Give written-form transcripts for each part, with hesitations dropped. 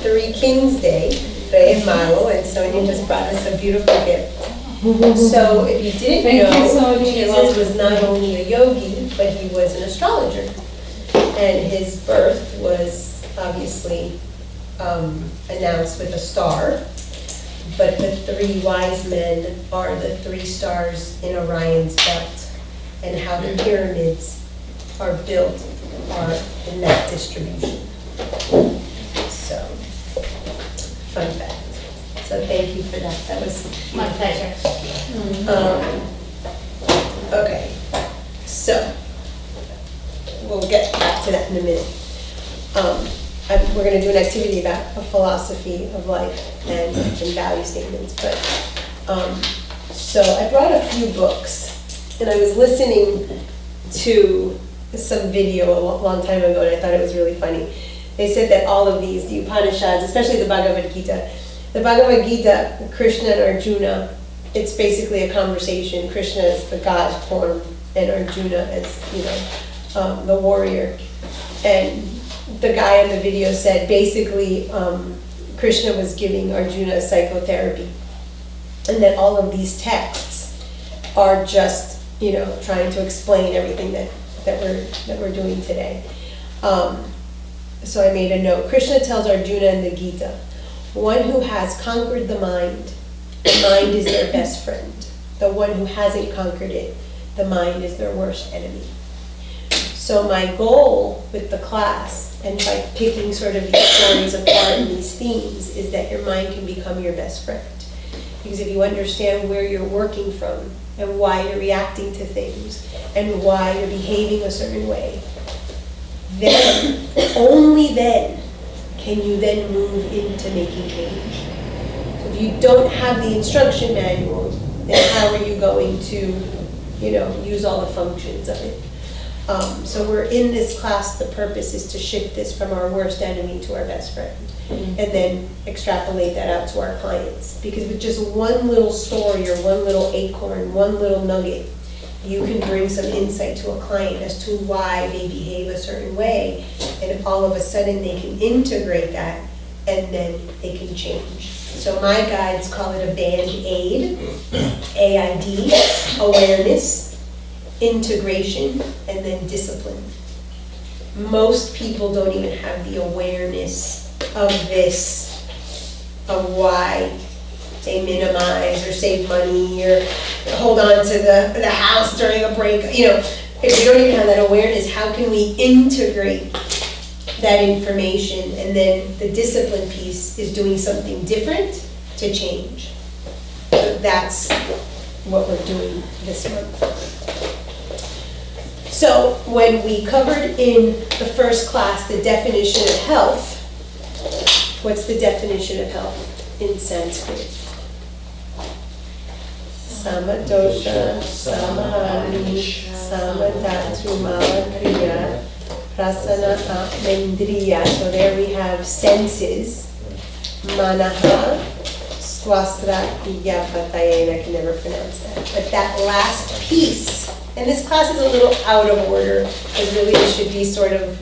Three Kings Day, Re Malo, and Sonia just brought us a beautiful gift. So if you didn't know, Jesus was not only a yogi, but he was an astrologer. And his birth was obviously announced with a star. But the three wise men are the three stars in Orion's belt. And how the pyramids are built are in that distribution. So, fun fact. So thank you for that. That was My pleasure. okay. So we'll get back to that in a minute. We're going to do an activity about a philosophy of life and value statements. But so I brought a few books, and I was listening to some video a long time ago, and I thought it was really funny. They said that all of these, the Upanishads, especially the Bhagavad Gita, Krishna and Arjuna, it's basically a conversation. Krishna is the God form, and Arjuna is, the warrior. And the guy in the video said basically Krishna was giving Arjuna psychotherapy, and that all of these texts are just, trying to explain everything that we're doing today. So I made a note. Krishna tells Arjuna in the Gita, one who has conquered the mind is their best friend. The one who hasn't conquered it, the mind is their worst enemy. So my goal with the class, and by picking sort of these stories apart and these themes, is that your mind can become your best friend. Because if you understand where you're working from, and why you're reacting to things, and why you're behaving a certain way, then, only then, can you then move into making change. So if you don't have the instruction manual, then how are you going to, use all the functions of it? So we're in this class, the purpose is to shift this from our worst enemy to our best friend, and then extrapolate that out to our clients. Because with just one little story or one little acorn, one little nugget, you can bring some insight to a client as to why they behave a certain way, and all of a sudden they can integrate that, and then they can change. So my guides call it a Band-Aid, AID, awareness, integration, and then discipline. Most people don't even have the awareness of this, of why they minimize or save money or hold on to the house during a break. If we don't even have that awareness, how can we integrate that information? And then the discipline piece is doing something different to change. So that's what we're doing this month. So when we covered in the first class the definition of health, what's the definition of health in Sanskrit? Samadosha, Samahani, Samadhatu, Malakriya, Prasana, Mendriya. So there we have senses, Manaha, Swastra, Iyapataya, and I can never pronounce that. But that last piece, and this class is a little out of order, because really it should be sort of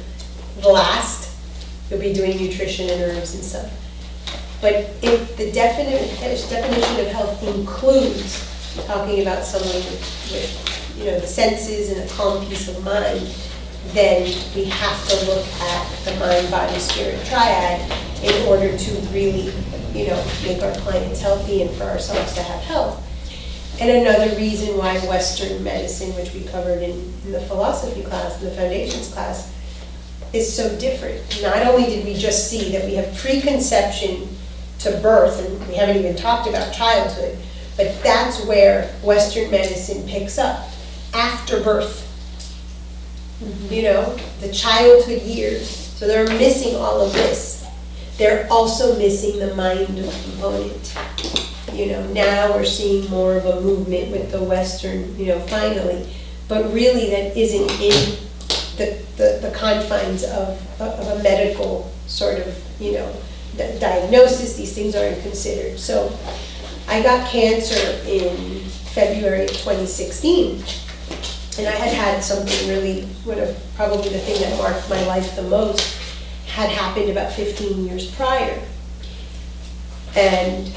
last. You'll be doing nutrition and herbs and stuff. But if the definition of health includes talking about someone with the senses and a calm peace of mind, then we have to look at the mind, body, spirit triad in order to really, make our clients healthy and for ourselves to have health. And another reason why Western medicine, which we covered in the philosophy class, in the foundations class, is so different. Not only did we just see that we have preconception to birth, and we haven't even talked about childhood, but that's where Western medicine picks up, after birth. The childhood years. So they're missing all of this. They're also missing the mind component. Now we're seeing more of a movement with the Western, finally, but really that isn't in the confines of a medical sort of, diagnosis. These things aren't considered. So I got cancer in February of 2016, and I had something really, probably the thing that marked my life the most, had happened about 15 years prior. And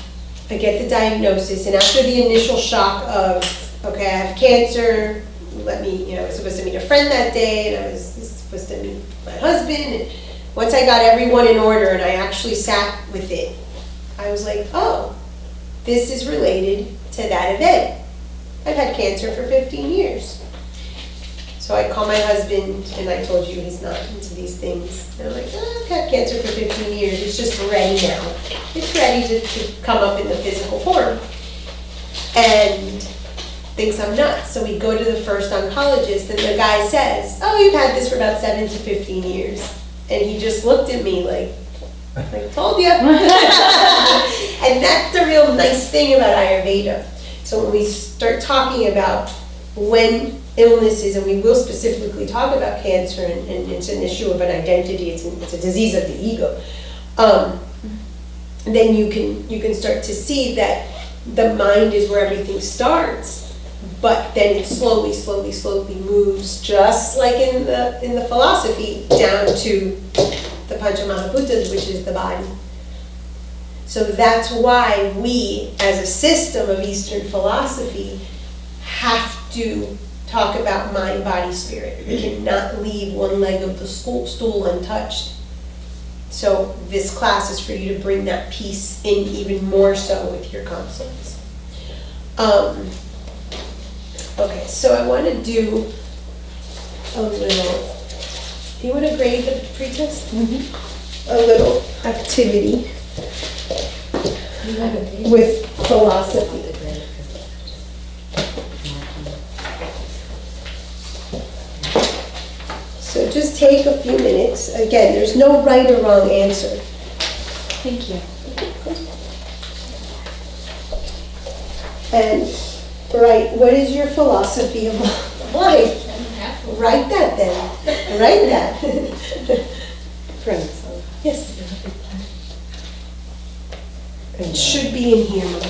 I get the diagnosis, and after the initial shock of, okay, I have cancer, I was supposed to meet a friend that day, and I was supposed to meet my husband, and once I got everyone in order and I actually sat with it, I was like, oh, this is related to that event. I've had cancer for 15 years. So I called my husband, and I told you he's not into these things. And I'm like, oh, I've had cancer for 15 years. It's just ready now. It's ready to come up in the physical form. And thinks I'm nuts. So we go to the first oncologist, and the guy says, oh, you've had this for about 7 to 15 years. And he just looked at me like told you. And that's the real nice thing about Ayurveda. So when we start talking about when illnesses, and we will specifically talk about cancer, and it's an issue of an identity, it's a disease of the ego, then you can start to see that the mind is where everything starts, but then it slowly moves, just like in the philosophy, down to the Panchamahabhutas, which is the body. So that's why we, as a system of Eastern philosophy, have to talk about mind, body, spirit. We cannot leave one leg of the stool untouched. So this class is for you to bring that piece in even more so with your consults. Okay, so I want to do a little, do you want to grade the pretest? Mm-hmm. A little activity with philosophy. So just take a few minutes. Again, there's no right or wrong answer. Thank you. And write, what is your philosophy of life? Write that then. Write that. Friends. Yes. It should be in here, Mom.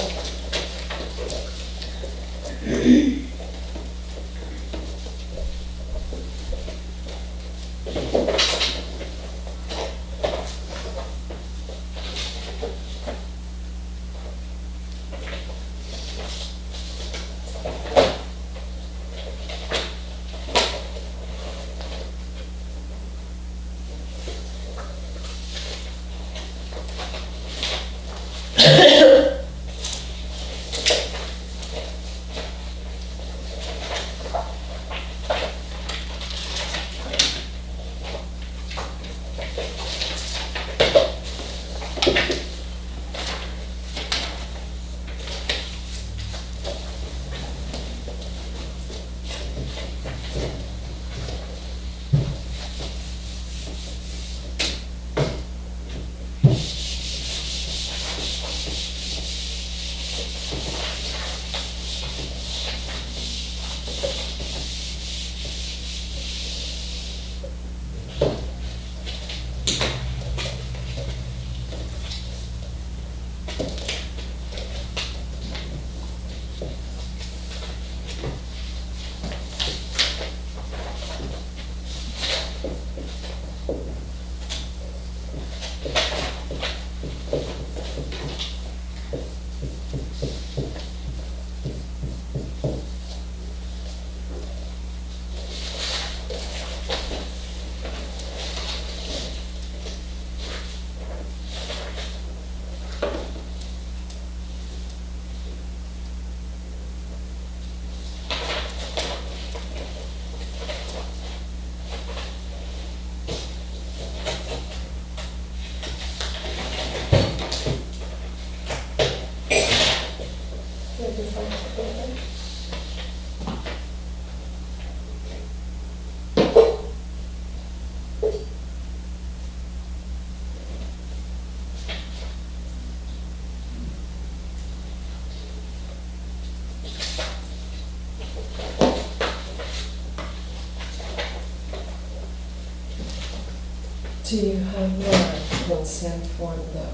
Do you have your consent for the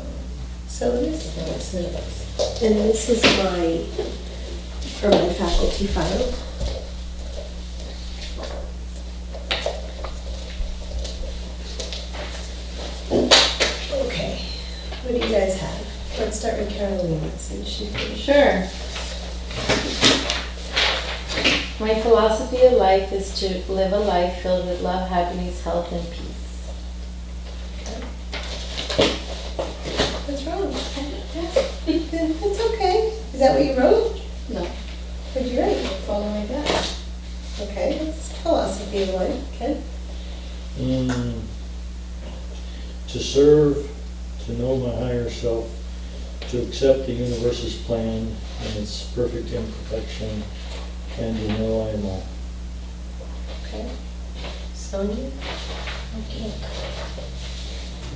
Syllabus? syllabus? And this is for my faculty file. What do you guys have? Let's start with Carolina, since she finished. Sure. My philosophy of life is to live a life filled with love, happiness, health, and peace. What's wrong? It's okay. Is that what you wrote? No, What did you write? follow my gut. Okay, that's philosophy of life. Ken? To serve, to know my higher self, to accept the universe's plan and its perfect imperfection, and to know I am all. Okay. Sonia? Okay.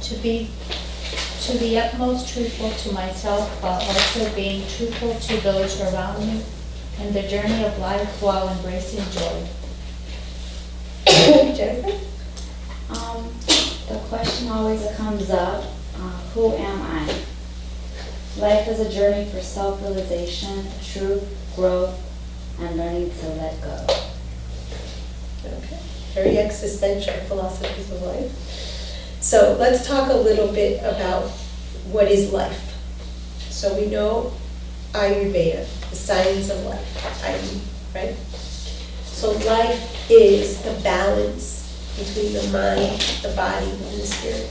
To be to the utmost truthful to myself while also being truthful to those around me in the journey of life while embracing joy. Jennifer? The question always comes up, who am I? Life is a journey for self-realization, truth, growth, and learning to let go. Okay. Very existential philosophies of life. So let's talk a little bit about what is life. So we know Ayurveda, the science of life, Ayu, right? So life is the balance between the mind, the body, and the spirit.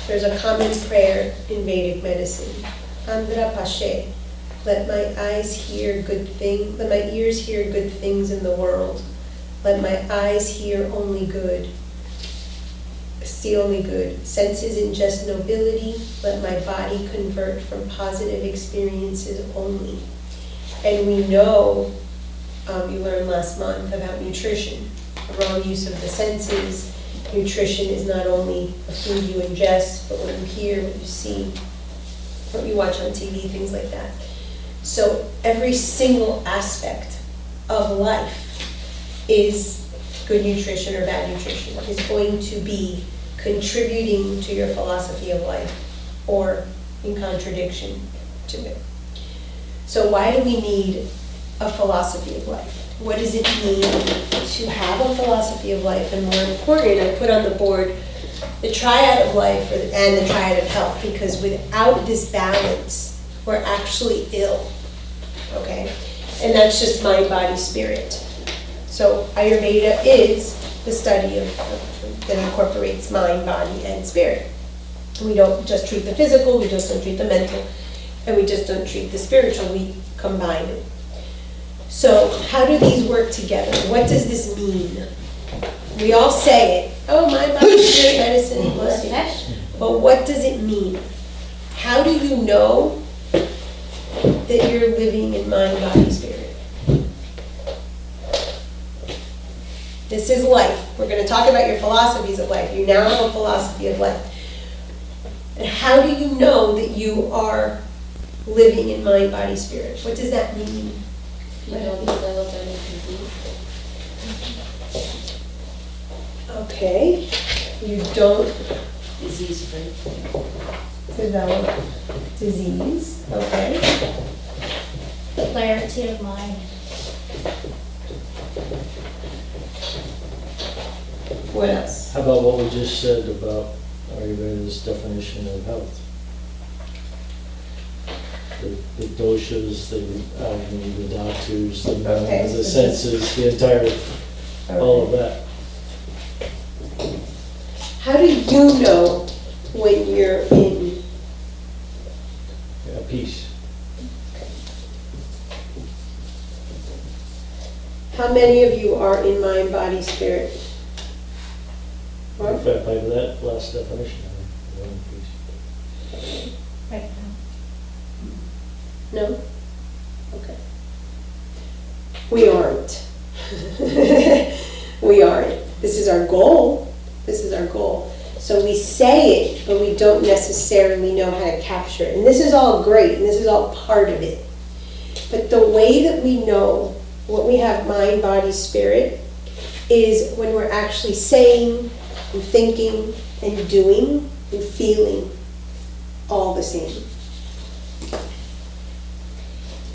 There's a common prayer in Vedic medicine. Andhra Pashe, let my eyes hear good things, let my ears hear good things in the world. Let my eyes hear only good, see only good. Senses ingest nobility, let my body convert from positive experiences only. And we know, you learned last month about nutrition, the wrong use of the senses. Nutrition is not only the food you ingest, but what you hear, what you see, what you watch on TV, things like that. So every single aspect of life is good nutrition or bad nutrition, is going to be contributing to your philosophy of life or in contradiction to it. So why do we need a philosophy of life? What does it mean to have a philosophy of life? And more important, I put on the board the triad of life and the triad of health, because without this balance, we're actually ill, okay? And that's just mind, body, spirit. So Ayurveda is the study of that incorporates mind, body, and spirit. We don't just treat the physical, we just don't treat the mental, and we just don't treat the spiritual, we combine it. So how do these work together? What does this mean? We all say it, oh, mind, body, spirit, medicine, but what does it mean? How do you know that you're living in mind, body, spirit? This is life. We're going to talk about your philosophies of life. You now have a philosophy of life. And how do you know that you are living in mind, body, spirit? What does that mean? You don't develop any disease. Okay. You don't Disease-free. develop disease. Okay. Clarity of mind. What else? How about what we just said about Ayurveda's definition of health? The doshas, the agni, the dhatus, the Okay, the so senses, the entire, all of that. How do you know when you're in? Yeah, peace. How many of you are in mind, body, spirit? In fact, by that last definition, we're in peace. Right now. No? Okay. We aren't. We aren't. This is our goal. This is our goal. So we say it, but we don't necessarily know how to capture it. And this is all great, and this is all part of it. But the way that we know what we have mind, body, spirit is when we're actually saying and thinking and doing and feeling all the same.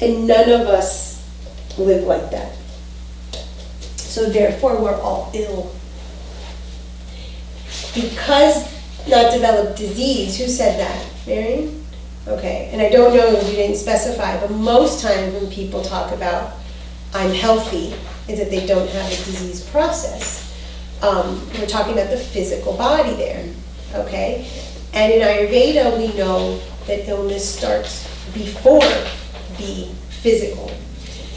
And none of us live like that. So therefore, we're all ill. Because not develop disease. Who said that? Mary? Okay, and I don't know if you didn't specify, but most times when people talk about I'm healthy, is that they don't have a disease process. We're talking about the physical body there, okay? And in Ayurveda, we know that illness starts before the physical.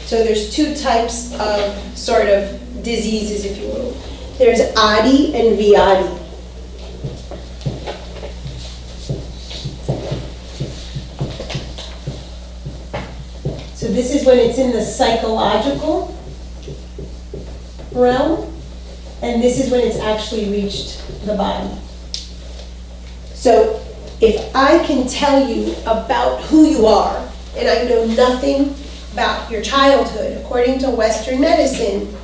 So there's two types of sort of diseases, if you will. There's Adi and Vyadi. So this is when it's in the psychological realm, and this is when it's actually reached the body. So if I can tell you about who you are, and I know nothing about your childhood, according to Western medicine,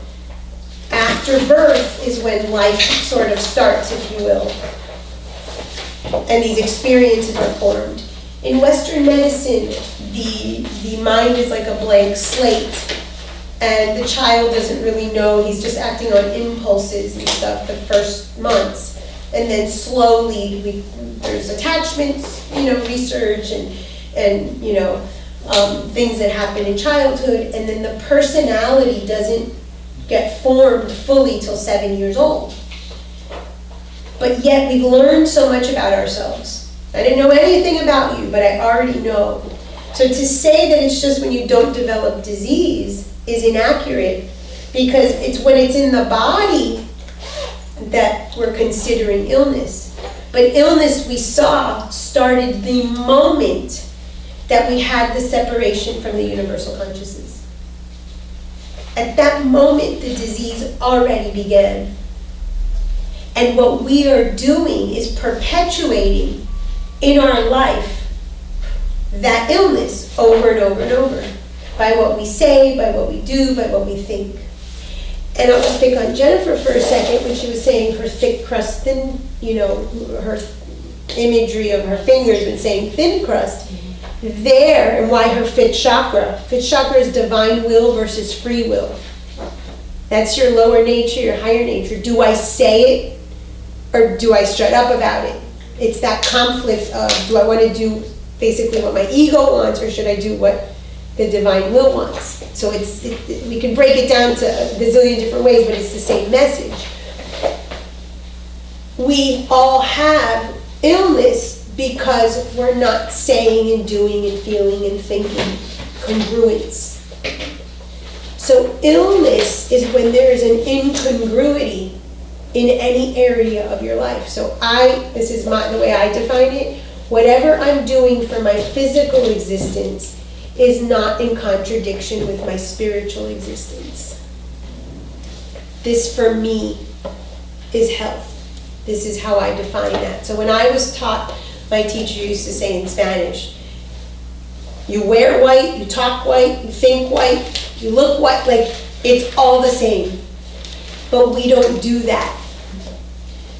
after birth is when life sort of starts, if you will, and these experiences are formed. In Western medicine, the mind is like a blank slate, and the child doesn't really know, he's just acting on impulses and stuff the first months. And then slowly, there's attachments, research and things that happen in childhood, and then the personality doesn't get formed fully till 7 years old. But yet we've learned so much about ourselves. I didn't know anything about you, but I already know. So to say that it's just when you don't develop disease is inaccurate, because it's when it's in the body that we're considering illness. But illness, we saw, started the moment that we had the separation from the universal consciousness. At that moment, the disease already began. And what we are doing is perpetuating in our life that illness over and over and over, by what we say, by what we do, by what we think. And I'll just pick on Jennifer for a second when she was saying her thick crust, thin, her imagery of her fingers and saying thin crust. There, and why her fifth chakra. Fifth chakra is divine will versus free will. That's your lower nature, your higher nature. Do I say it, or do I strut up about it? It's that conflict of, do I want to do basically what my ego wants, or should I do what the divine will wants? So we can break it down to a bazillion different ways, but it's the same message. We all have illness because we're not saying and doing and feeling and thinking congruence. So illness is when there is an incongruity in any area of your life. So this is the way I define it, whatever I'm doing for my physical existence is not in contradiction with my spiritual existence. This for me is health. This is how I define that. So when I was taught, my teacher used to say in Spanish, you wear white, you talk white, you think white, you look white, like it's all the same. But we don't do that.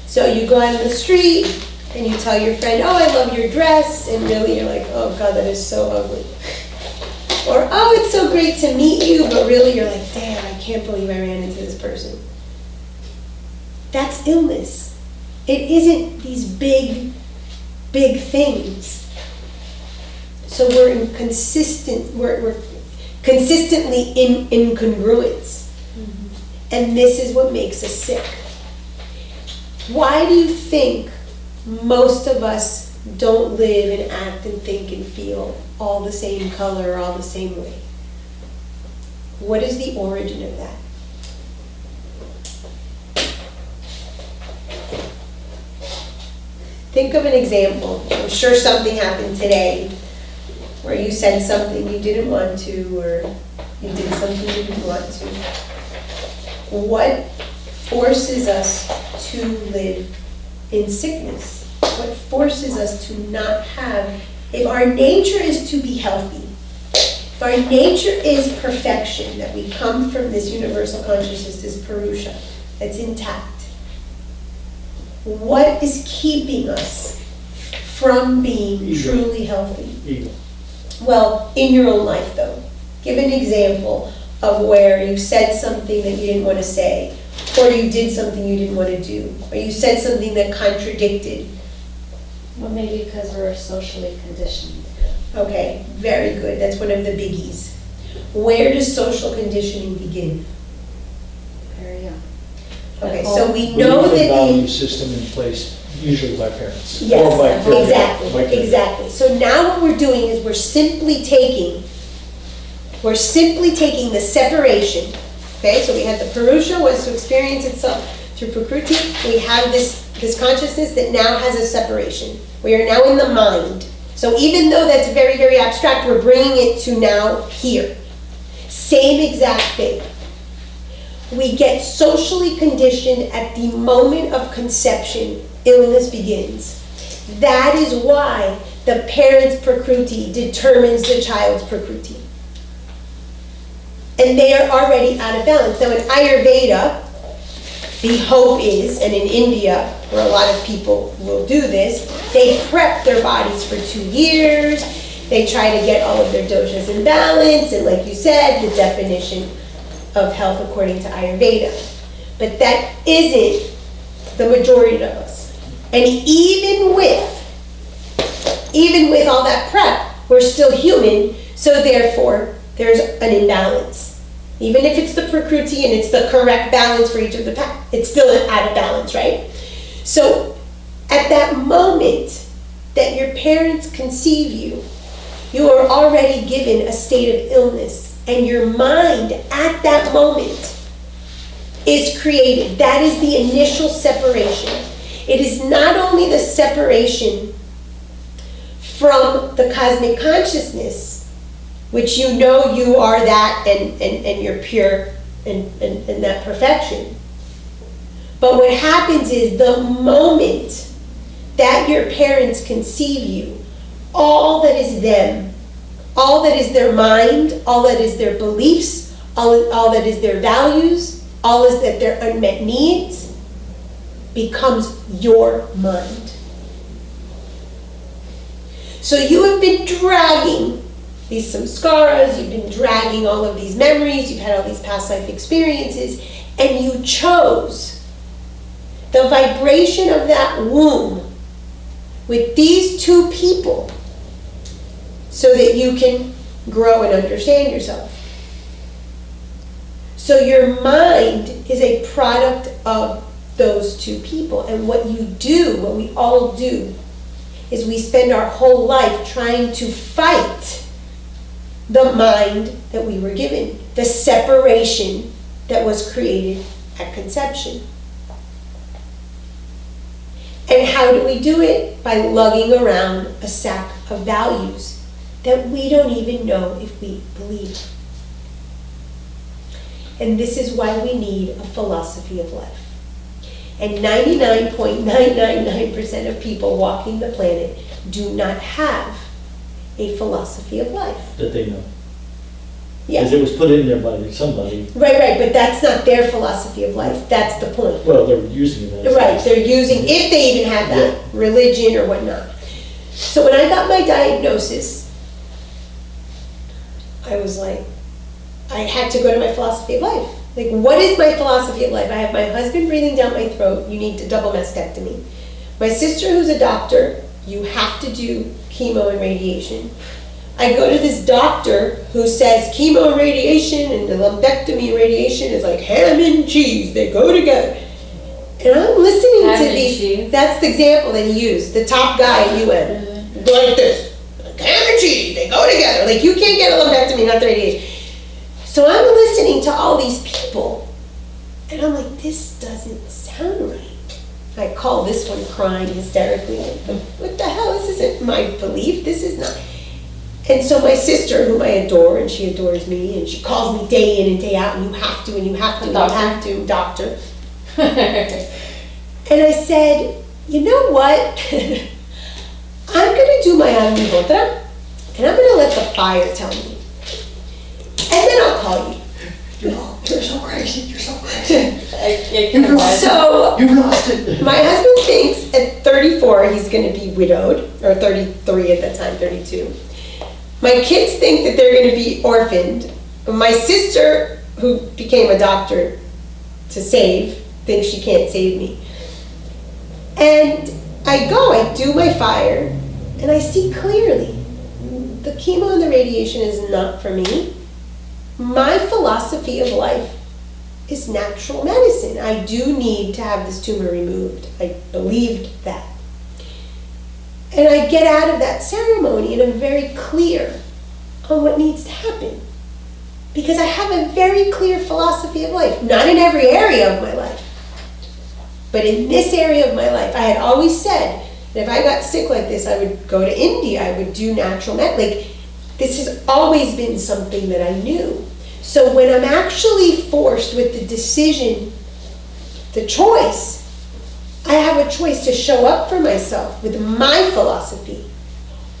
So you go out on the street and you tell your friend, oh, I love your dress, and really you're like, oh God, that is so ugly. Or, oh, it's so great to meet you, but really you're like, damn, I can't believe I ran into this person. That's illness. It isn't these big things. So we're consistently in incongruence. Mm-hmm. And this is what makes us sick. Why do you think most of us don't live and act and think and feel all the same color or all the same way? What is the origin of that? Think of an example. I'm sure something happened today where you said something you didn't want to, or you did something you didn't want to. What forces us to live in sickness? What forces us to not have, if our nature is to be healthy, if our nature is perfection, that we come from this universal consciousness, this Purusha, that's intact, what is keeping us from being Ego. Truly healthy? Ego. Well, in your own life though, give an example of where you said something that you didn't want to say, or you did something you didn't want to do, or you said something that contradicted Well, maybe because we're socially conditioned. Okay, very good. That's one of the biggies. Where does social conditioning begin? Very young. Okay, so we know Belief and that value the, system in place, usually by parents. Or by yes, caregivers, exactly, by caregivers. exactly. So now what we're doing is we're simply taking the separation. Okay, so we had the Purusha was to experience itself through Prakriti. We have this consciousness that now has a separation. We are now in the mind. So even though that's very, very abstract, we're bringing it to now here. Same exact thing. We get socially conditioned at the moment of conception, illness begins. That is why the parent's Prakriti determines the child's Prakriti. And they are already out of balance. Now in Ayurveda, the hope is, and in India, where a lot of people will do this, they prep their bodies for 2 years. They try to get all of their doshas in balance, and like you said, the definition of health according to Ayurveda. But that isn't the majority of us. And even with all that prep, we're still human, so therefore there's an imbalance. Even if it's the Prakriti and it's the correct balance for each of the paths, it's still out of balance, right? So at that moment that your parents conceive you, you are already given a state of illness, and your mind at that moment is created. That is the initial separation. It is not only the separation from the cosmic consciousness, which you know you are that and you're pure and that perfection. But what happens is the moment that your parents conceive you, all that is them, all that is their mind, all that is their beliefs, all that is their values, all is that their unmet needs, becomes your mind. So you have been dragging these samskaras, you've been dragging all of these memories, you've had all these past life experiences, and you chose the vibration of that womb with these two people so that you can grow and understand yourself. So your mind is a product of those two people. And what you do, what we all do, is we spend our whole life trying to fight the mind that we were given, the separation that was created at conception. And how do we do it? By lugging around a sack of values that we don't even know if we believe. And this is why we need a philosophy of life. And 99.999% of people walking the planet do not have a philosophy of life. That they know. Yeah. Because it was put in there by somebody. Right, but that's not their philosophy of life. That's the point. Well, they're using it as. Right, they're using, if they even have that, religion or whatnot. So when I got my diagnosis, I was like, I had to go to my philosophy of life. Like, what is my philosophy of life? I have my husband breathing down my throat, you need a double mastectomy. My sister, who's a doctor, you have to do chemo and radiation. I go to this doctor who says chemo and radiation and the lumpectomy and radiation is like ham and cheese, they go together. And I'm listening Ham to and these, cheese? that's the example that he used, the top guy at UN. Like this, ham and cheese, they go together. Like, you can't get a lumpectomy, not the radiation. So I'm listening to all these people, and I'm like, this doesn't sound right. I call this one crying hysterically. Like, what the hell? This isn't my belief. This is not. And so my sister, whom I adore, and she adores me, and she calls me day in and day out, and you have to, and you have to, and you have to, doctor. And I said, you know what? I'm going to do my Agnihotra, and I'm going to let the fire tell me. And then I'll call you. You're so crazy, you're so crazy. So You've lost it. my husband thinks at 34 he's going to be widowed, or 33 at that time, 32. My kids think that they're going to be orphaned. My sister, who became a doctor to save, thinks she can't save me. And I go, I do my fire, and I see clearly. The chemo and the radiation is not for me. My philosophy of life is natural medicine. I do need to have this tumor removed. I believed that. And I get out of that ceremony and I'm very clear on what needs to happen. Because I have a very clear philosophy of life. Not in every area of my life, but in this area of my life. I had always said that if I got sick like this, I would go to India, I would do natural medicine. Like, this has always been something that I knew. So when I'm actually forced with the decision, the choice, I have a choice to show up for myself with my philosophy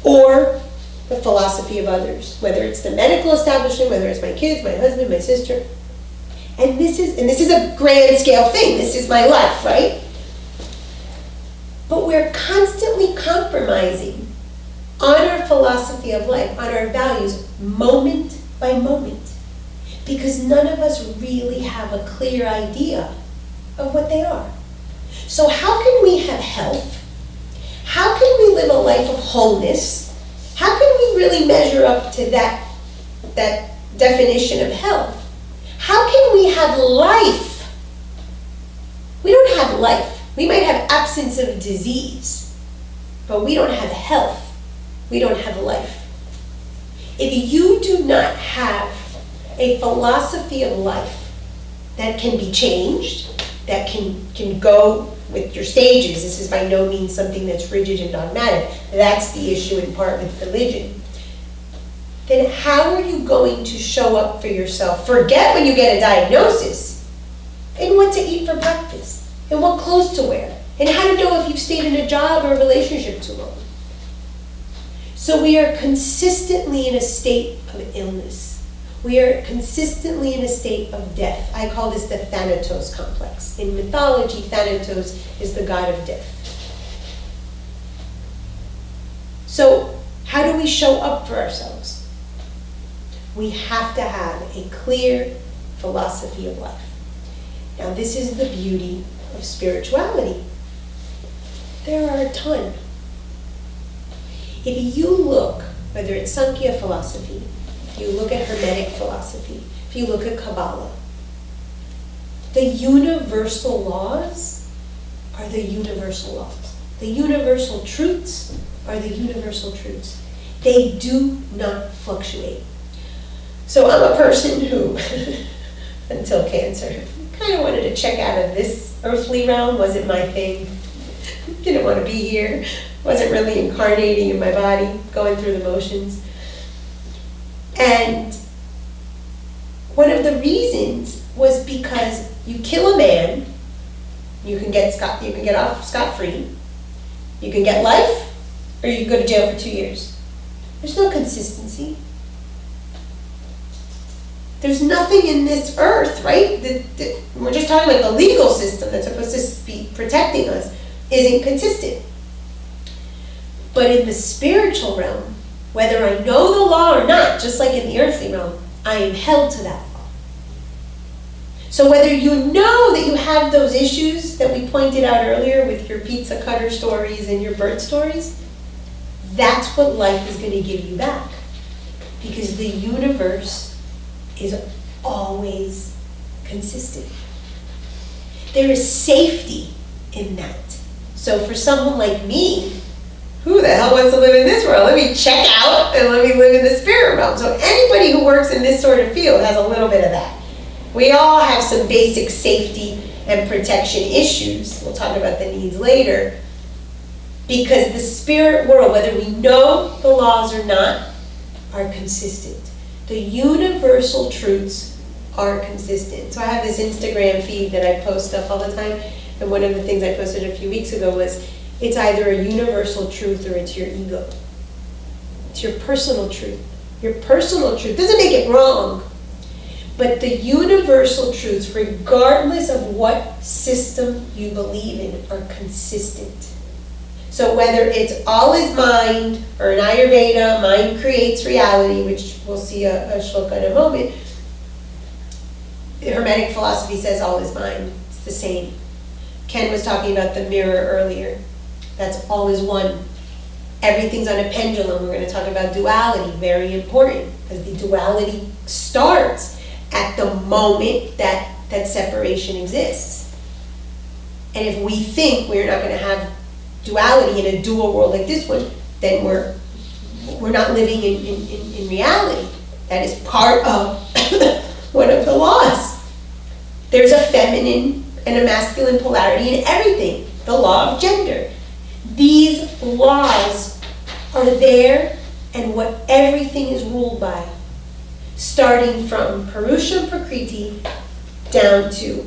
or the philosophy of others, whether it's the medical establishment, whether it's my kids, my husband, my sister. And this is a grand scale thing. This is my life, right? But we're constantly compromising on our philosophy of life, on our values, moment by moment. Because none of us really have a clear idea of what they are. So how can we have health? How can we live a life of wholeness? How can we really measure up to that definition of health? How can we have life? We don't have life. We might have absence of disease, but we don't have health. We don't have life. If you do not have a philosophy of life that can be changed, that can go with your stages. This is by no means something that's rigid and dogmatic. That's the issue in part with religion. Then how are you going to show up for yourself? Forget when you get a diagnosis, and what to eat for breakfast, and what clothes to wear, and how to know if you've stayed in a job or a relationship too long. So we are consistently in a state of illness. We are consistently in a state of death. I call this the Thanatos Complex. In mythology, Thanatos is the god of death. So how do we show up for ourselves? We have to have a clear philosophy of life. Now, this is the beauty of spirituality. There are a ton. If you look, whether it's Sankhya philosophy, if you look at Hermetic philosophy, if you look at Kabbalah, the universal laws are the universal laws. The universal truths are the universal truths. They do not fluctuate. So I'm a person who, until cancer, kind of wanted to check out of this earthly realm. Wasn't my thing. Didn't want to be here. Wasn't really incarnating in my body, going through the motions. And one of the reasons was because you kill a man, you can get off scot-free, you can get life, or you can go to jail for 2 years. There's no consistency. There's nothing in this earth, right? We're just talking about the legal system that's supposed to be protecting us isn't consistent. But in the spiritual realm, whether I know the law or not, just like in the earthly realm, I am held to that law. So whether you know that you have those issues that we pointed out earlier with your pizza cutter stories and your bird stories, that's what life is going to give you back. Because the universe is always consistent. There is safety in that. So for someone like me, who the hell wants to live in this world? Let me check out and let me live in the spirit realm. So anybody who works in this sort of field has a little bit of that. We all have some basic safety and protection issues. We'll talk about the needs later. Because the spirit world, whether we know the laws or not, are consistent. The universal truths are consistent. So I have this Instagram feed that I post up all the time. And one of the things I posted a few weeks ago was, it's either a universal truth or it's your ego. It's your personal truth. Your personal truth doesn't make it wrong, but the universal truths, regardless of what system you believe in, are consistent. So whether it's all is mind, or in Ayurveda, mind creates reality, which we'll see a shloka in a moment, Hermetic philosophy says all is mind. It's the same. Ken was talking about the mirror earlier. That's always one. Everything's on a pendulum. We're going to talk about duality, very important, because the duality starts at the moment that separation exists. And if we think we're not going to have duality in a dual world like this one, then we're not living in reality. That is part of one of the laws. There's a feminine and a masculine polarity in everything. The law of gender. These laws are there, and what everything is ruled by, starting from Purusha Prakriti down to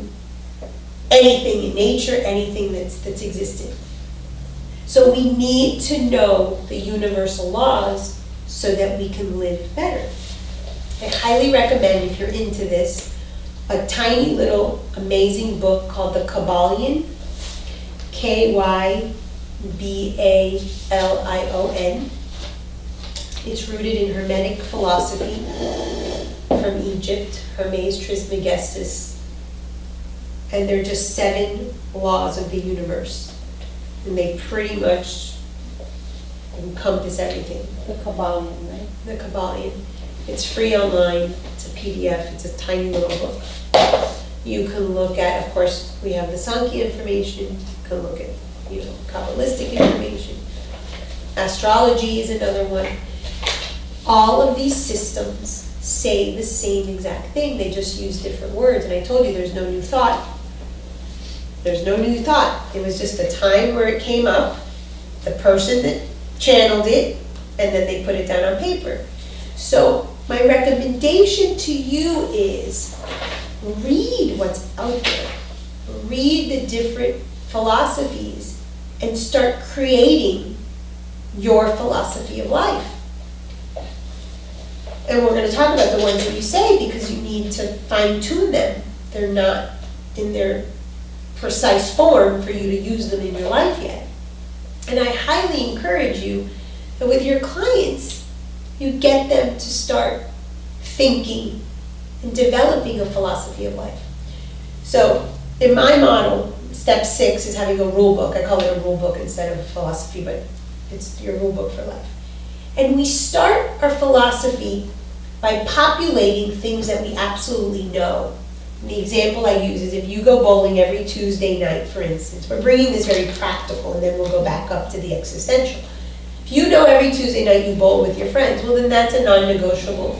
anything in nature, anything that's existed. So we need to know the universal laws so that we can live better. I highly recommend, if you're into this, a tiny little amazing book called The Kybalion, Kybalion. It's rooted in Hermetic philosophy from Egypt, Hermes Trismegistus, and they're just 7 laws of the universe. And they pretty much encompass everything. The Kybalion, right? The Kybalion. It's free online, it's a PDF, it's a tiny little book. You can look at, of course, we have the Sankhya information, you can look at, Kabbalistic information. Astrology is another one. All of these systems say the same exact thing, they just use different words. And I told you there's no new thought. There's no new thought. It was just the time where it came up, the person that channeled it, and then they put it down on paper. So my recommendation to you is read what's out there. Read the different philosophies and start creating your philosophy of life. And we're going to talk about the ones that you say, because you need to fine-tune them. They're not in their precise form for you to use them in your life yet. And I highly encourage you that with your clients, you get them to start thinking and developing a philosophy of life. So in my model, step 6 is having a rule book. I call it a rule book instead of a philosophy, but it's your rule book for life. And we start our philosophy by populating things that we absolutely know. And the example I use is if you go bowling every Tuesday night, for instance. We're bringing this very practical, and then we'll go back up to the existential. If you know every Tuesday night you bowl with your friends, well then that's a non-negotiable,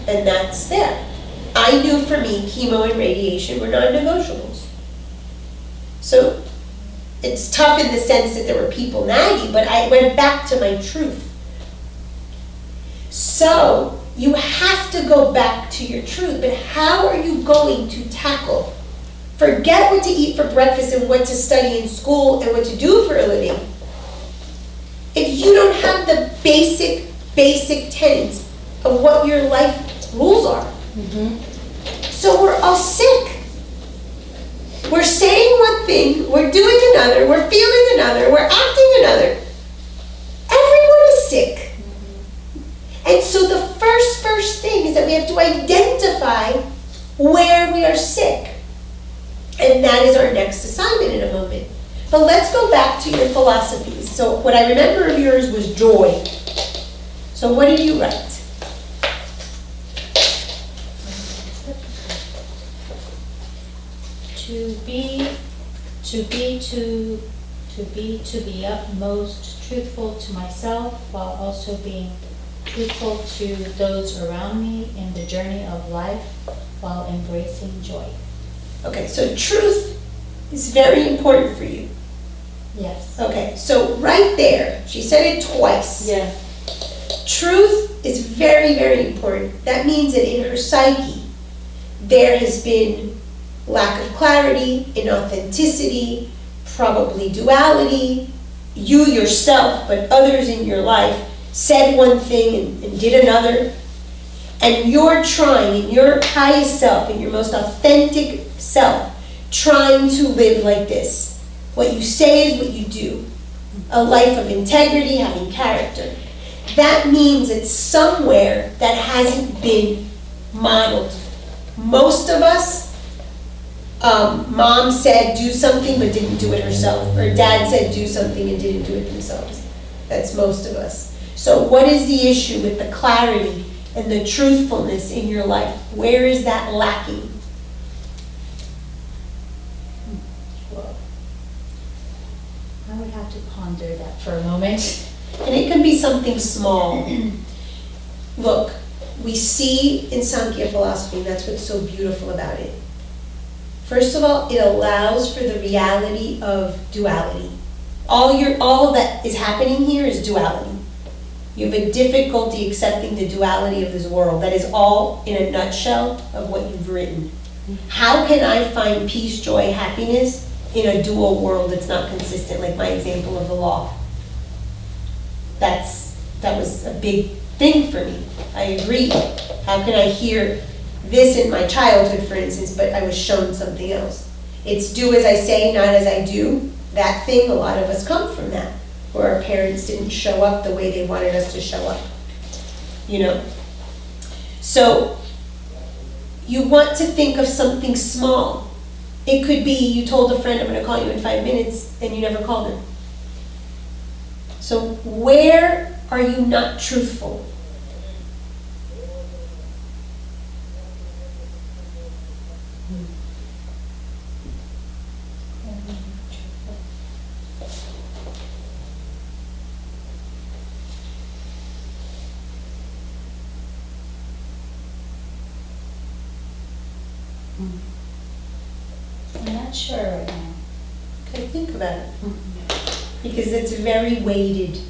and that's there. I knew for me, chemo and radiation were non-negotiables. So it's tough in the sense that there were people nagging, but I went back to my truth. So you have to go back to your truth, but how are you going to tackle? Forget what to eat for breakfast and what to study in school and what to do for a living. If you don't have the basic tenets of what your life rules are. So we're all sick. We're saying one thing, we're doing another, we're feeling another, we're acting another. Everyone is sick. And so the first thing is that we have to identify where we are sick. And that is our next assignment in a moment. But let's go back to your philosophies. So what I remember of yours was joy. So what did you write? To the utmost truthful to myself, while also being truthful to those around me in the journey of life, while embracing joy. Okay, so truth is very important for you. Yes. Okay, so right there, she said it twice. Yeah. Truth is very, very important. That means that in her psyche, there has been lack of clarity, inauthenticity, probably duality. You yourself, but others in your life, said one thing and did another. And you're trying, in your highest self, in your most authentic self, trying to live like this. What you say is what you do. A life of integrity, having character. That means it's somewhere that hasn't been modeled. Most of us Mom said do something but didn't do it herself, or dad said do something and didn't do it themselves. That's most of us. So what is the issue with the clarity and the truthfulness in your life? Where is that lacking? I would have to ponder that for a moment. And it can be something small. Look, we see in Sankhya philosophy, and that's what's so beautiful about it. First of all, it allows for the reality of duality. All that is happening here is duality. You have a difficulty accepting the duality of this world. That is all in a nutshell of what you've written. How can I find peace, joy, happiness in a dual world that's not consistent, like my example of the law? That was a big thing for me. I agree. How can I hear this in my childhood, for instance, but I was shown something else? It's do as I say, not as I do. That thing, a lot of us come from that, where our parents didn't show up the way they wanted us to show up. You know? So, you want to think of something small. It could be you told a friend, I'm going to call you in 5 minutes, and you never called him. So where are you not truthful? I'm not sure right now. Okay, think about it. Because it's very weighted.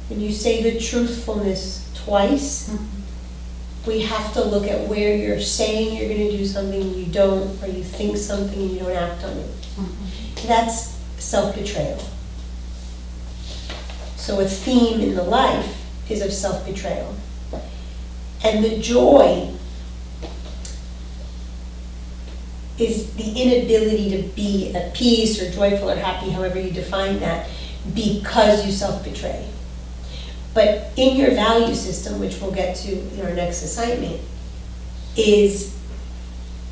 When you say the truthfulness twice, we have to look at where you're saying you're going to do something and you don't, or you think something and you don't act on it. That's self-betrayal. So a theme in the life is of self-betrayal. And the joy is the inability to be at peace or joyful or happy, however you define that, because you self-betray. But in your value system, which we'll get to in our next assignment, is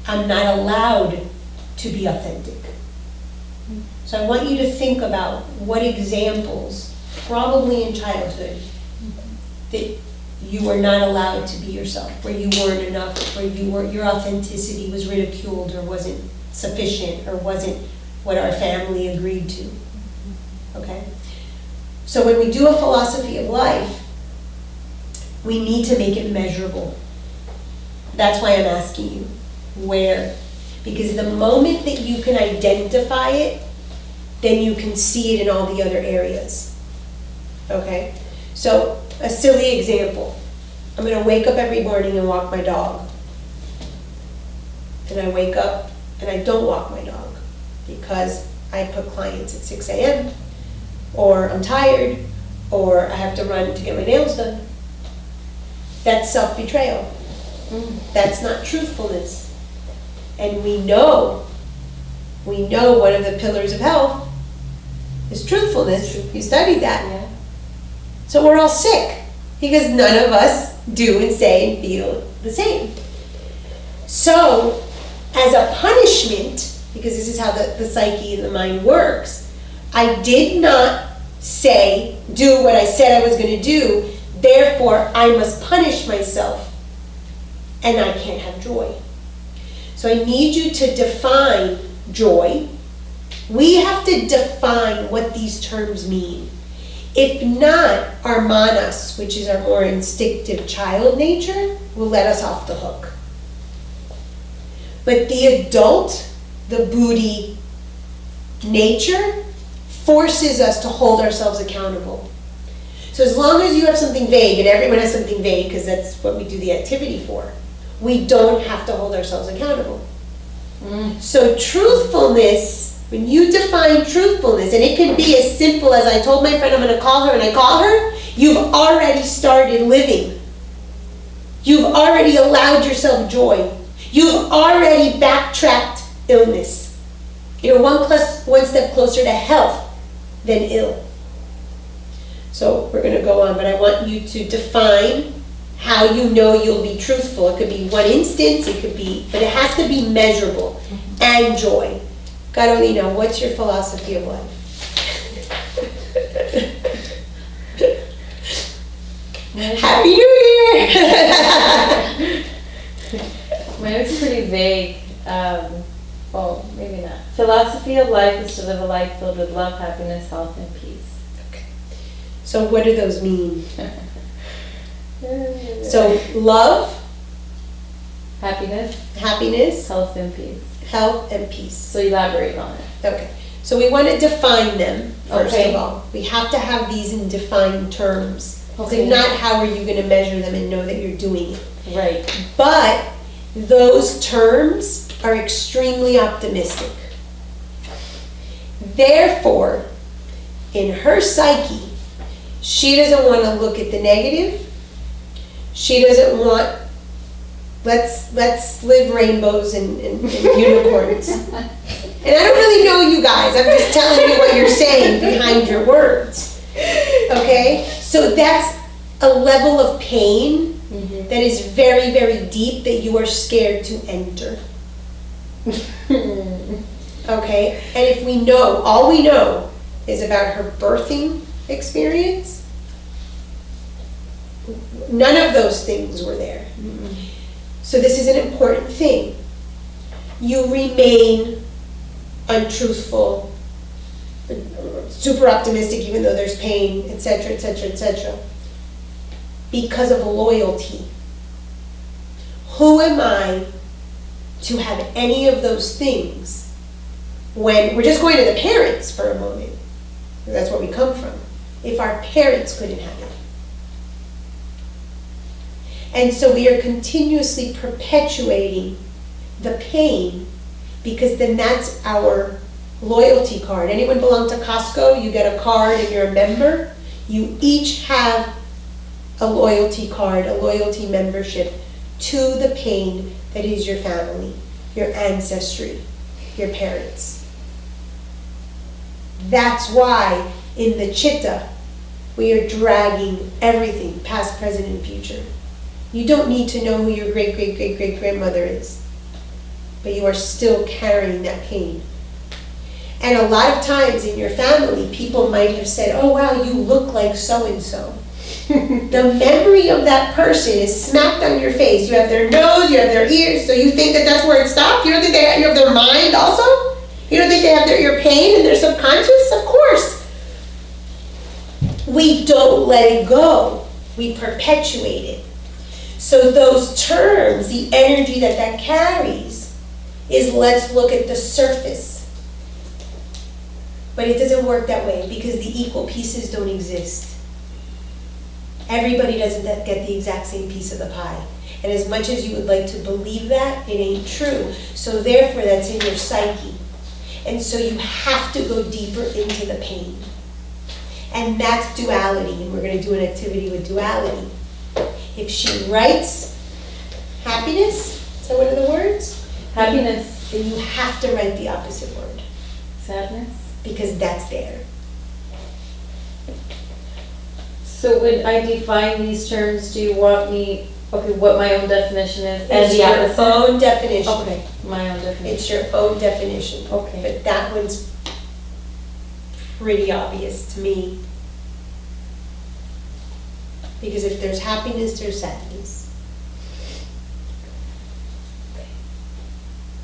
I'm not allowed to be authentic. So I want you to think about what examples, probably in childhood, that you were not allowed to be yourself, where you weren't enough, where your authenticity was ridiculed or wasn't sufficient or wasn't what our family agreed to. Okay? So when we do a philosophy of life, we need to make it measurable. That's why I'm asking you, where? Because the moment that you can identify it, then you can see it in all the other areas. Okay? So, a silly example. I'm going to wake up every morning and walk my dog. And I wake up and I don't walk my dog because I put clients at 6 a.m. or I'm tired or I have to run to get my nails done. That's self-betrayal. That's not truthfulness. And we know one of the pillars of health is truthfulness. You studied that. Yeah. So we're all sick because none of us do and say and feel the same. So as a punishment, because this is how the psyche and the mind works, I did not say, do what I said I was going to do, therefore I must punish myself and I can't have joy. So I need you to define joy. We have to define what these terms mean. If not, our manas, which is our more instinctive child nature, will let us off the hook. But the adult, the Buddhi nature, forces us to hold ourselves accountable. So as long as you have something vague, and everyone has something vague because that's what we do the activity for, we don't have to hold ourselves accountable. So truthfulness, when you define truthfulness, and it can be as simple as I told my friend I'm going to call her and I call her, you've already started living. You've already allowed yourself joy. You've already backtracked illness. You're one step closer to health than ill. So we're going to go on, but I want you to define how you know you'll be truthful. It could be one instance, it could be, but it has to be measurable. And joy. Carolina, what's your philosophy of life? Happy New Year! Mine is pretty vague. Well, maybe not. Philosophy of life is to live a life filled with love, happiness, health, and peace. So what do those mean? So love, Happiness, happiness, health, and peace. health, and peace. So elaborate on it. Okay, so we want to define them, first Okay. of all. We have to have these in defined terms. So Okay. if not, how are you going to measure them and know that you're doing it? Right. But those terms are extremely optimistic. Therefore, in her psyche, she doesn't want to look at the negative. She doesn't want, let's live rainbows and unicorns. And I don't really know you guys. I'm just telling you what you're saying behind your words. Okay? So that's a level of pain that is very, very deep that you are scared to enter. Okay? And if we know, all we know is about her birthing experience, none of those things were there. So this is an important thing. You remain untruthful, super optimistic even though there's pain, etc., etc., etc., because of loyalty. Who am I to have any of those things when we're just going to the parents for a moment? That's where we come from. If our parents couldn't have it. And so we are continuously perpetuating the pain because then that's our loyalty card. Anyone belong to Costco? You get a card and you're a member. You each have a loyalty card, a loyalty membership to the pain that is your family, your ancestry, your parents. That's why in the Chitta, we are dragging everything, past, present, and future. You don't need to know who your great-great-great-great-grandmother is, but you are still carrying that pain. And a lot of times in your family, people might have said, oh wow, you look like so-and-so. The memory of that person is smacked on your face. You have their nose, you have their ears, so you think that that's where it stopped? You don't think you have their mind also? You don't think they have your pain and their subconscious? Of course. We don't let it go. We perpetuate it. So those terms, the energy that carries, is let's look at the surface. But it doesn't work that way because the equal pieces don't exist. Everybody doesn't get the exact same piece of the pie. And as much as you would like to believe that, it ain't true. So therefore, that's in your psyche. And so you have to go deeper into the pain. And that's duality. And we're going to do an activity with duality. If she writes happiness, is that one of the words? Happiness. Then you have to write the opposite word. Sadness. Because that's there. So when I define these terms, do you want me, what my own definition is? It's your own definition. Okay, my own definition. It's your own definition. Okay. But that one's pretty obvious to me. Because if there's happiness, there's sadness.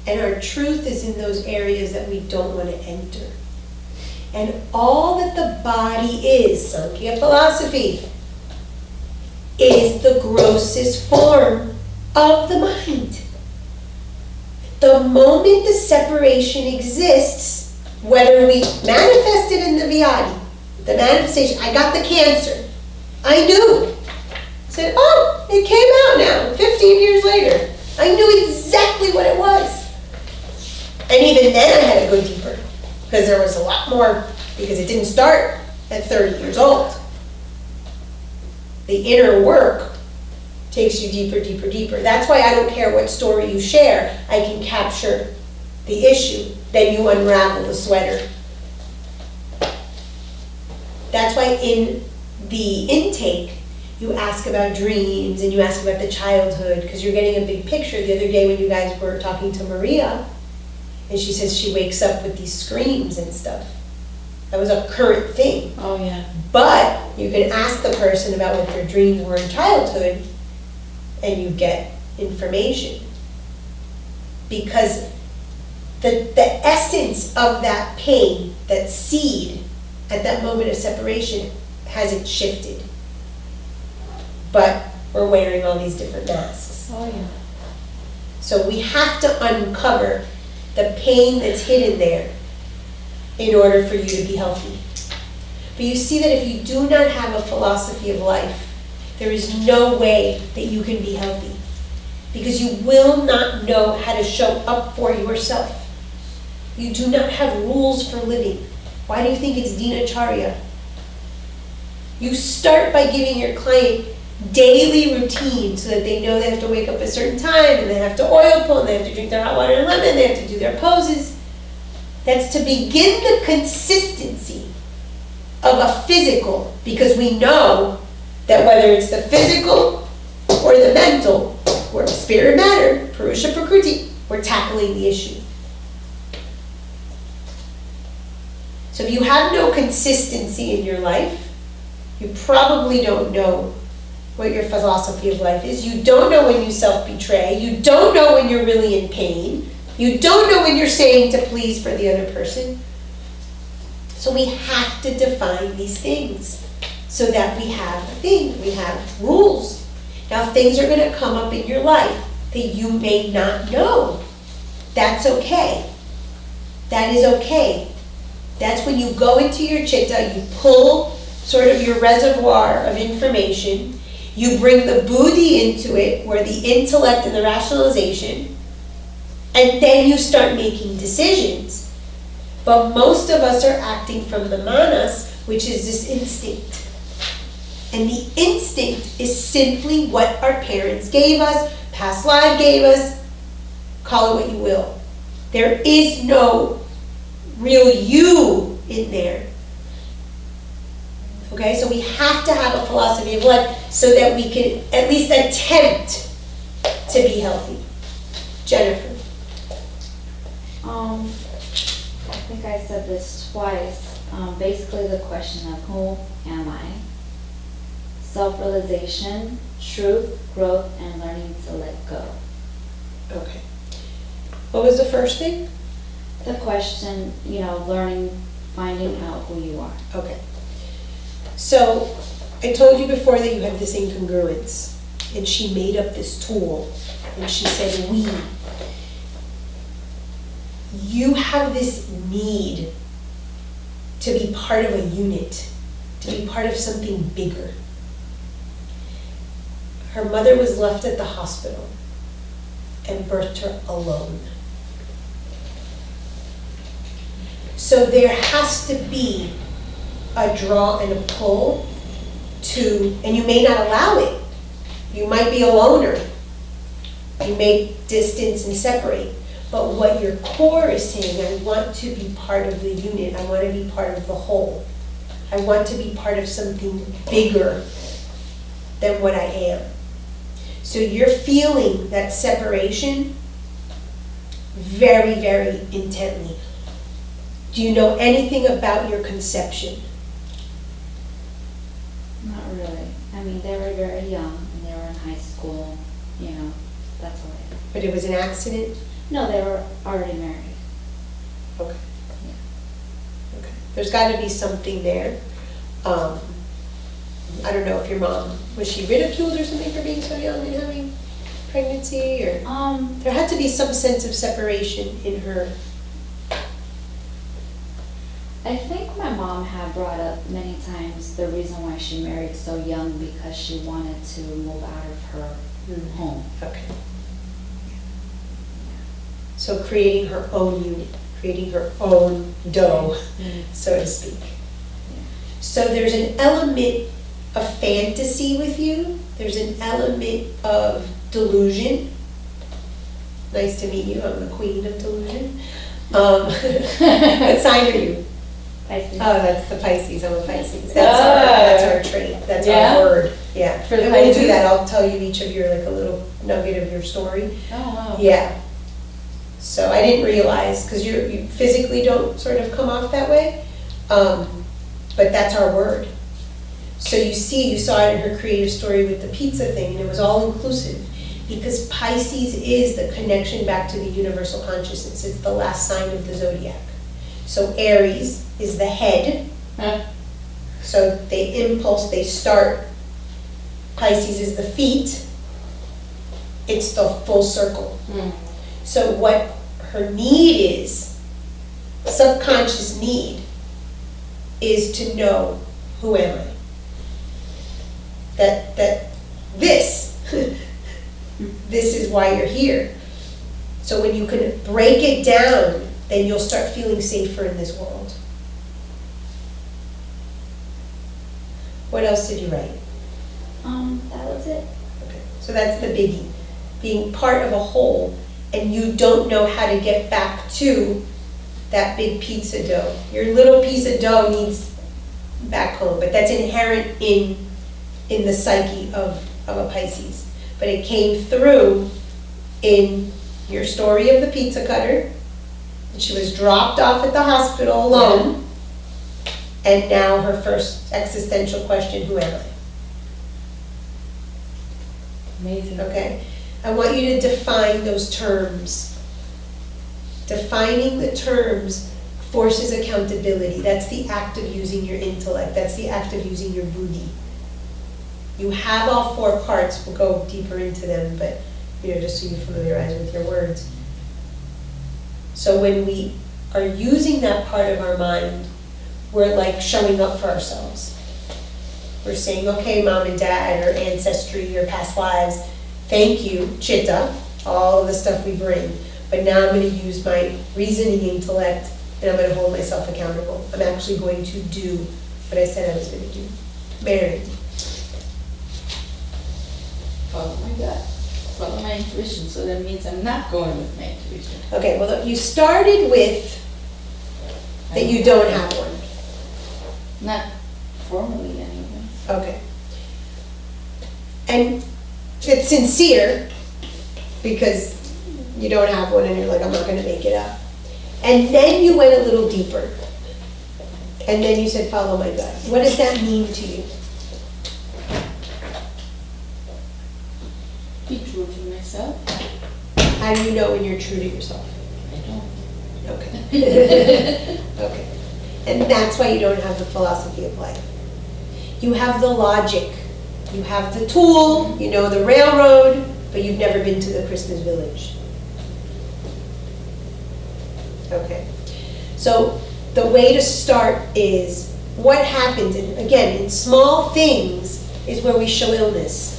And our truth is in those areas that we don't want to enter. And all that the body is, Sankhya philosophy, is the grossest form of the mind. The moment the separation exists, whether we manifest it in the Vyadi, the manifestation, I got the cancer, I knew. I said, oh, it came out now, 15 years later. I knew exactly what it was. And even then I had to go deeper, because there was a lot more, because it didn't start at 30 years old. The inner work takes you deeper, deeper, deeper. That's why I don't care what story you share, I can capture the issue, then you unravel the sweater. That's why in the intake, you ask about dreams and you ask about the childhood, because you're getting a big picture. The other day when you guys were talking to Maria, and she says she wakes up with these screams and stuff. That was a current thing. Oh, yeah. But you can ask the person about what their dreams were in childhood, and you get information. Because the essence of that pain, that seed, at that moment of separation, hasn't shifted. But we're wearing all these different masks. Oh, yeah. So we have to uncover the pain that's hidden there in order for you to be healthy. But you see that if you do not have a philosophy of life, there is no way that you can be healthy. Because you will not know how to show up for yourself. You do not have rules for living. Why do you think it's dinacharya? You start by giving your client daily routine so that they know they have to wake up at a certain time, and they have to oil pull, and they have to drink their hot water and lemon, they have to do their poses. That's to begin the consistency of a physical, because we know that whether it's the physical or the mental or spirit matter, Purusha Prakriti, we're tackling the issue. So if you have no consistency in your life, you probably don't know what your philosophy of life is. You don't know when you self-betray. You don't know when you're really in pain. You don't know when you're saying to please for the other person. So we have to define these things so that we have a thing, we have rules. Now things are going to come up in your life that you may not know. That's okay. That is okay. That's when you go into your chitta, you pull sort of your reservoir of information, you bring the buddhi into it, where the intellect and the rationalization, and then you start making decisions. But most of us are acting from the manas, which is this instinct. And the instinct is simply what our parents gave us, past life gave us, call it what you will. There is no real you in there. Okay, so we have to have a philosophy of life so that we can at least attempt to be healthy. Jennifer. I think I said this twice. Basically the question of who am I? Self-realization, truth, growth, and learning to let go. Okay. What was the first thing? The question, learning, finding out who you are. Okay. So, I told you before that you had this incongruence, and she made up this tool, and she said, we. You have this need to be part of a unit, to be part of something bigger. Her mother was left at the hospital and birthed her alone. So there has to be a draw and a pull to, and you may not allow it. You might be a loner. You may distance and separate. But what your core is saying, I want to be part of the unit. I want to be part of the whole. I want to be part of something bigger than what I am. So you're feeling that separation very, very intently. Do you know anything about your conception? Not really. I mean, they were very young, and they were in high school, that's all I know. But it was an accident? No, they were already married. Okay. Okay. There's got to be something there. I don't know if your mom, was she ridiculed or something for being so young and having pregnancy, or? There had to be some sense of separation in her. I think my mom had brought up many times the reason why she married so young, because she wanted to move out of her home. Okay. So creating her own unit, creating her own dough, so to speak. So there's an element of fantasy with you. There's an element of delusion. Nice to meet you. I'm the queen of delusion. What sign are you? Pisces. Oh, that's the Pisces. I'm a Pisces. That's our trait. That's our word. Yeah. For the And we'll do Pisces? that, I'll tell you each of your, like a little nugget of your story. Oh, wow. Yeah. So I didn't realize, because you physically don't sort of come off that way, but that's our word. So you saw it in her creative story with the pizza thing, and it was all inclusive. Because Pisces is the connection back to the universal consciousness. It's the last sign of the zodiac. So Aries is the head. Huh. So they impulse, they start. Pisces is the feet. It's the full circle. Mm. So what her need is, subconscious need, is to know, who am I? That this, this is why you're here. So when you can break it down, then you'll start feeling safer in this world. What else did you write? That was it. Okay. So that's the biggie, being part of a whole, and you don't know how to get back to that big pizza dough. Your little piece of dough needs back home, but that's inherent in the psyche of a Pisces. But it came through in your story of the pizza cutter, and she was dropped off at the hospital alone, and now her first existential question, who am I? Amazing. Okay? I want you to define those terms. Defining the terms forces accountability. That's the act of using your intellect. That's the act of using your buddhi. You have all four parts. We'll go deeper into them, but just so you familiarize with your words. So when we are using that part of our mind, we're like showing up for ourselves. We're saying, okay, mom and dad, or ancestry, or past lives, thank you, chitta, all of the stuff we bring. But now I'm going to use my reasoning intellect, and I'm going to hold myself accountable. I'm actually going to do what I said I was going to do. Married. Follow my gut, follow my intuition, so that means I'm not going with my intuition. Okay, well, you started with that you don't have one. Not formally anyway. Okay. And it's sincere, because you don't have one and you're like, I'm not gonna make it up. And then you went a little deeper. And then you said, follow my gut. What does that mean to you? Be true to myself. How do you know when you're true to yourself? I don't. Okay. Okay. And that's why you don't have the philosophy of life. You have the logic. You have the tool, you know the railroad, but you've never been to the Christmas village. Okay. So the way to start is what happens, and again, in small things is where we show illness.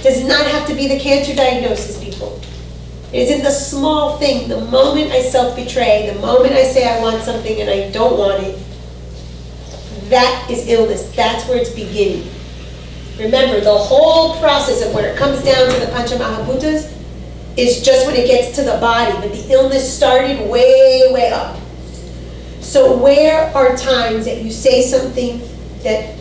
Does not have to be the cancer diagnosis, people. It is in the small thing, the moment I self-betray, the moment I say I want something and I don't want it, that is illness. That's where it's beginning. Remember, the whole process of when it comes down to the Pancha Mahabhutas is just when it gets to the body, but the illness started way, way up. So where are times that you say something that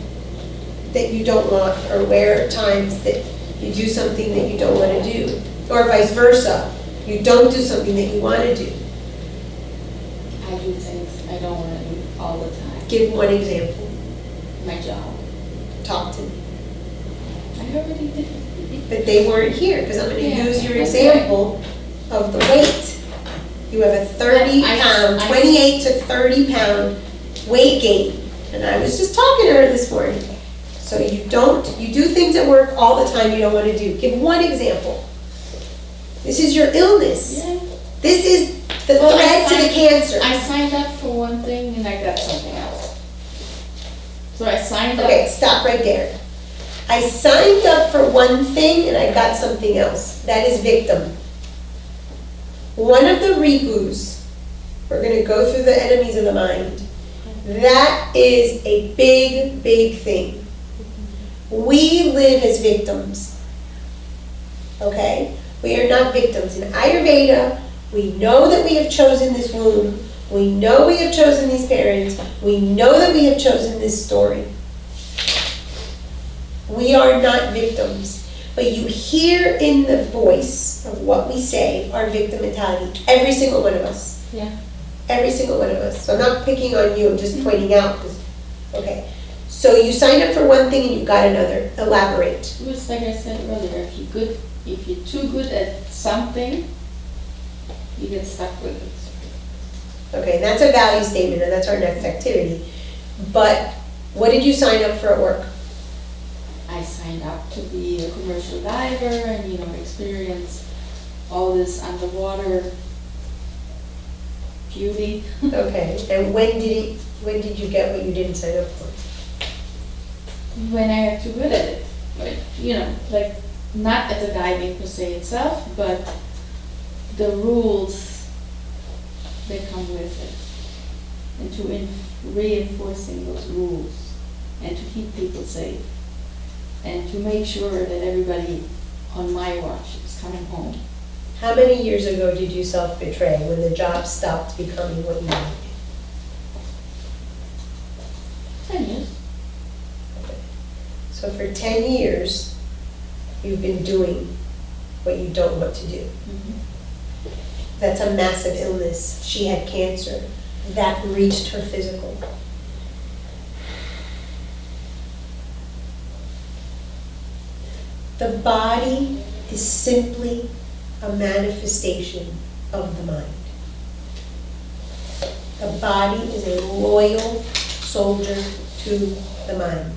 you don't want, or where are times that you do something that you don't want to do, or vice versa, you don't do something that you want to do? I do things I don't want to do all the time. Give one example. My job. Talk to me. I already did. But they weren't here, because I'm going to Yeah, use your that's example of the weight. You have a 30 pound, 28 to 30 pound weight gain. And I was just talking to her this morning. So you do things at work all the time you don't want to do. Give one example. This is your illness. Yeah. This is the Well, thread to the cancer. I signed up for one thing and I got something else. So I signed up. Okay, stop right there. I signed up for one thing and I got something else. That is victim. One of the ripus, we're going to go through the enemies of the mind. That is a big, big thing. We live as victims. Okay? We are not victims. In Ayurveda, we know that we have chosen this womb. We know we have chosen these parents. We know that we have chosen this story. We are not victims. But you hear in the voice of what we say our victim mentality. Every single one of us. Yeah. Every single one of us. So I'm not picking on you, I'm just pointing out. Okay. So you signed up for one thing and you got another. Elaborate. It was like I said earlier, if you're too good at something, you get stuck with it. Okay, that's a value statement, and that's our next activity. But what did you sign up for at work? I signed up to be a commercial diver and, experience all this underwater beauty. Okay, and when did you get what you didn't sign up for? When I got too good at it. Like, not at the diving per se itself, but the rules that come with it. And to reinforcing those rules and to keep people safe. And to make sure that everybody on my watch is coming home. How many years ago did you self-betray when the job stopped becoming what you wanted? 10 years. So for 10 years, you've been doing what you don't want to do. That's a massive illness. She had cancer. That reached her physical. The body is simply a manifestation of the mind. The body is a loyal soldier to the mind.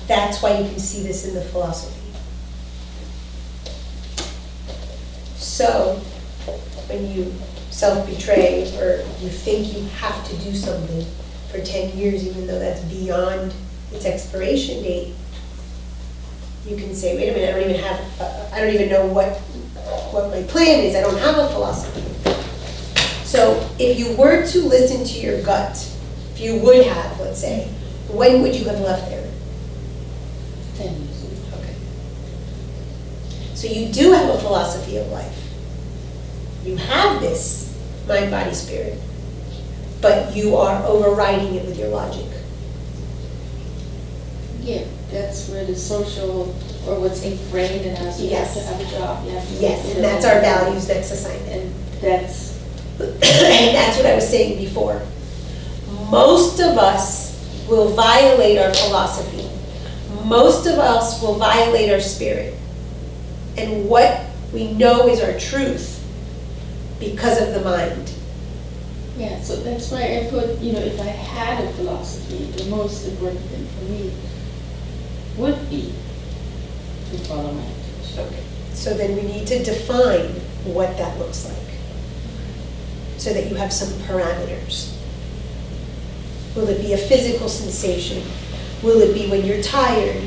That's why you can see this in the philosophy. So, when you self-betray or you think you have to do something for 10 years, even though that's beyond its expiration date, you can say, wait a minute, I don't even know what my plan is. I don't have a philosophy. So if you were to listen to your gut, if you would have, let's say, when would you have left there? 10 years. Okay. So you do have a philosophy of life. You have this mind, body, spirit, but you are overriding it with your logic. Yeah, that's where the social, or what's ingrained in us, you have to have a job, you have to. Yes, and that's our values next assignment. And that's, And that's what I was saying before. Most of us will violate our philosophy. Most of us will violate our spirit. And what we know is our truth because of the mind. yeah, so that's why I put, if I had a philosophy, the most important thing for me would be to follow my intuition. Okay. So then we need to define what that looks like, so that you have some parameters. Will it be a physical sensation? Will it be when you're tired?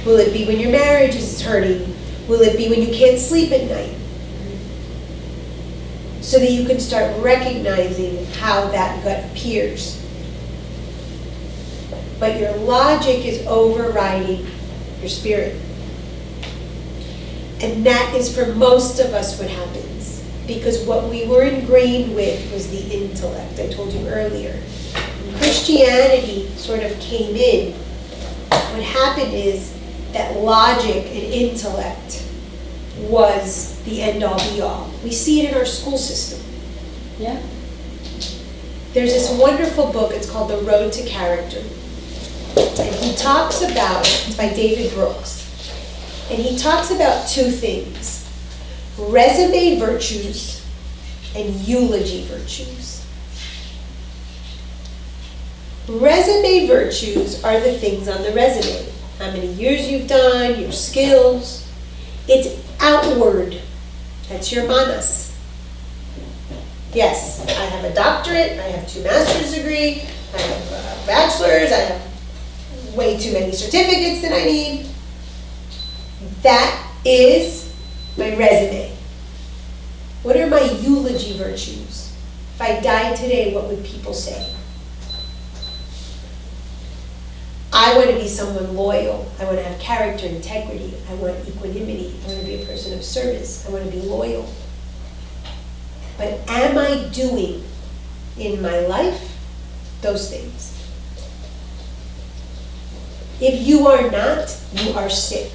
Will it be when your marriage is hurting? Will it be when you can't sleep at night? So that you can start recognizing how that gut appears. But your logic is overriding your spirit. And that is for most of us what happens. Because what we were ingrained with was the intellect, I told you earlier. Christianity sort of came in. What happened is that logic and intellect was the end-all be-all. We see it in our school system. Yeah? There's this wonderful book, it's called The Road to Character. And he talks about, it's by David Brooks, and he talks about two things: resume virtues and eulogy virtues. Resume virtues are the things on the resume. How many years you've done, your skills. It's outward. That's your manas. Yes, I have a doctorate, I have 2 master's degrees, I have a bachelor's, I have way too many certificates that I need. That is my resume. What are my eulogy virtues? If I died today, what would people say? I want to be someone loyal. I want to have character, integrity. I want equanimity. I want to be a person of service. I want to be loyal. But am I doing in my life those things? If you are not, you are sick.